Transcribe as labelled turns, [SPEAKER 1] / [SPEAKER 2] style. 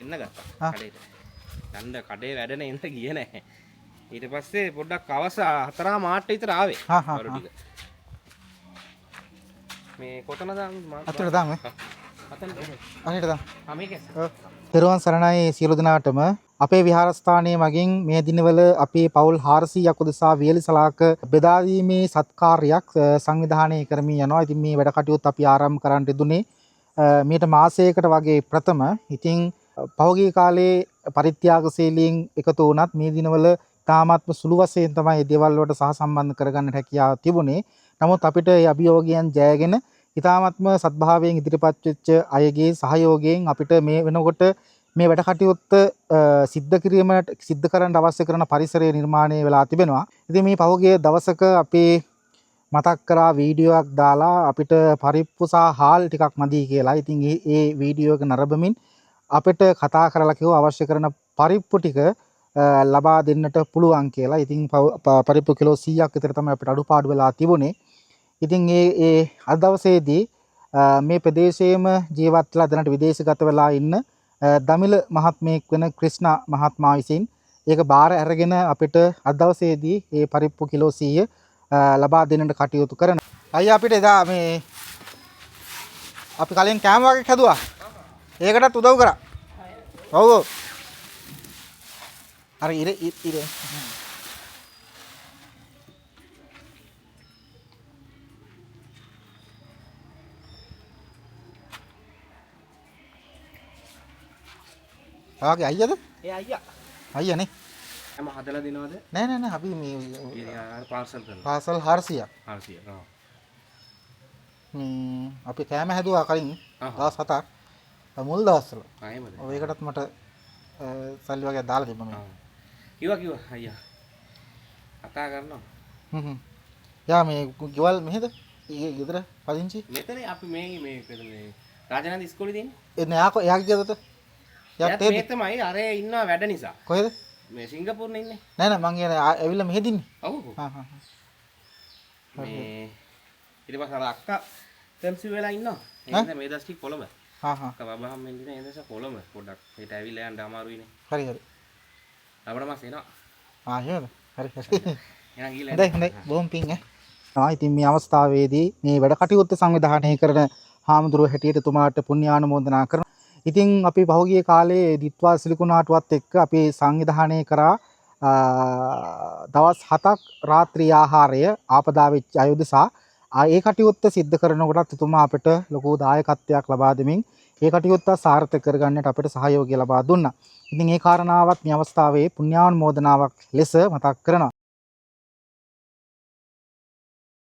[SPEAKER 1] එන්න ගත්තා කඩේට. යන්න කඩේ වැඩනේ ඉඳ ගියේ නැහැ. ඊට පස්සේ පොඩ්ඩක් අවස 4:00 විතර ආවේ. වරු ටික. මේ කොතනද
[SPEAKER 2] අතට දාන්න. අනිට දාන්න.
[SPEAKER 1] මේක.
[SPEAKER 2] තෙරුවන් සරණයි සියලු දෙනාටම. අපේ විහාරස්ථානයේ මගින් මේ දිනවල අපේ පවුල් 400ක් උදෙසා වියලිසලාක බෙදා දීමේ සත්කාරයක් සංවිධානය කරමින් යනවා. ඉතින් මේ වැඩ කටයුතු අපි ආරම්භ කරන්න දුන්නේ මීට මාසයකට වගේ ප්‍රථම. ඉතින් පහුගිය කාලේ පරිත්‍යාගශීලීන් එකතු වුණත් මේ දිනවල තාමත්ම සුළු වශයෙන් තමයි මේ දේවල් වලට සහසම්බන්ධ කරගන්න හැකියාව තිබුණේ. නමුත් අපිට මේ අභියෝගයන් ජයගෙන ඊ타ත්ම සත්භාවයෙන් ඉදිරිපත් වෙච්ච අයගේ සහයෝගයෙන් අපිට මේ වෙනකොට මේ වැඩ කටයුත්ත සිද්ධ කරන්න අවශ්‍ය කරන පරිසරය නිර්මාණය වෙලා තිබෙනවා. ඉතින් මේ පහුගිය දවසක අපේ මතක් කරා වීඩියෝවක් දාලා අපිට පරිප්පු සහ හාල් ටිකක් මදි කියලා. ඉතින් ඒ වීඩියෝ එක නරඹමින් අපිට කතා කරලා කිව්වා අවශ්‍ය කරන පරිප්පු ටික ලබා දෙන්නට පුළුවන් කියලා. ඉතින් පරිප්පු කිලෝ 100ක් විතර තමයි අපිට අඩුපාඩු වෙලා තිබුණේ. ඉතින් ඒ අද දවසේදී මේ ප්‍රදේශයේම ජීවත් වෙලා දැනට විදේශගත වෙලා ඉන්න දමිළ මහත්මයෙක් වෙන ක්‍රිෂ්ණා මහත්මයා විසින් ඒක බාර අරගෙන අපිට අද දවසේදී මේ පරිප්පු කිලෝ 100 ලබා දෙන්නට කටයුතු කරනවා. අයියා අපිට එදා මේ අපි කලින් කෑම වගේ හැදුවා. ඒකටත් උදව් කරා. ඔව් ඔව්. අර ඉර ආගේ අයියාද?
[SPEAKER 1] ඒ අයියා.
[SPEAKER 2] අයියානේ.
[SPEAKER 1] හැම හදලා දෙනවද?
[SPEAKER 2] නෑ අපි මේ
[SPEAKER 1] පාර්සල් කරනවා.
[SPEAKER 2] පාර්සල් 400ක්.
[SPEAKER 1] 400.
[SPEAKER 2] අපි කෑම හැදුවා කලින් දවස් 7ක්. මුල් දවස්වල.
[SPEAKER 1] ආයෙමද?
[SPEAKER 2] ඔය එකටත් මට සල්ලි වගේ දාලා තිබ්බා මම.
[SPEAKER 1] කිව්වා අයියා. කතා කරනවා.
[SPEAKER 2] යා මේ ගෙවල් මෙහෙද? ගෙදර පදිංචි?
[SPEAKER 1] මෙතන අපි මේ රාජනන්ද ඉස්කෝලේ තියෙන්නේ.
[SPEAKER 2] එන්නේ එයාගේ ගෙදරද?
[SPEAKER 1] මේ තමයි අරේ ඉන්නවා වැඩ නිසා.
[SPEAKER 2] කොහෙද?
[SPEAKER 1] මේ සිංගප්පූරුනේ ඉන්නේ.
[SPEAKER 2] නෑ මං කියන්නේ ඇවිල්ලා මෙහෙද ඉන්නේ.
[SPEAKER 1] ඔව්. මේ ඊට පස්සේ අර අක්කා තෙම්සි වෙලා ඉන්නවා. එහෙනම් මේ දස්ටි කොළඹ. අක්කා බබහම් මෙන්න ඉන්නේ එදස කොළඹ පොඩ්ඩක් හෙට ඇවිල්ලා යන්න අමාරුයිනේ.
[SPEAKER 2] හරි.
[SPEAKER 1] අපිට මාස් එනවා.
[SPEAKER 2] එහෙමද? හරි.
[SPEAKER 1] එහෙනම් ගිහලා
[SPEAKER 2] හොඳයි. බොහොම පිං ඉතින් මේ අවස්ථාවේදී මේ වැඩ කටයුත්ත සංවිධානය කරන හාමුදුරුවෝ හැටියට තුමාට පුණ්‍යානුමෝදනා කරනවා. ඉතින් අපි පහුගිය කාලේ දිත්වා සිලිකුණාටුවත් එක්ක අපි සංවිධානය කරා දවස් 7ක් රාත්‍රී ආහාරය ආපදා වෙච්ච අය උදෙසා ඒ කටයුත්ත සිද්ධ කරනකොටත් තුමා අපිට ලොකු දායකත්වයක් ලබා දෙමින් ඒ කටයුත්ත සාර්ථක කරගන්නට අපිට සහයෝගය ලබා දුන්නා. ඉතින් ඒ කාරණාවත් මේ අවස්ථාවේ පුණ්‍යානුමෝදනාවක් ලෙස මතක් කරනවා.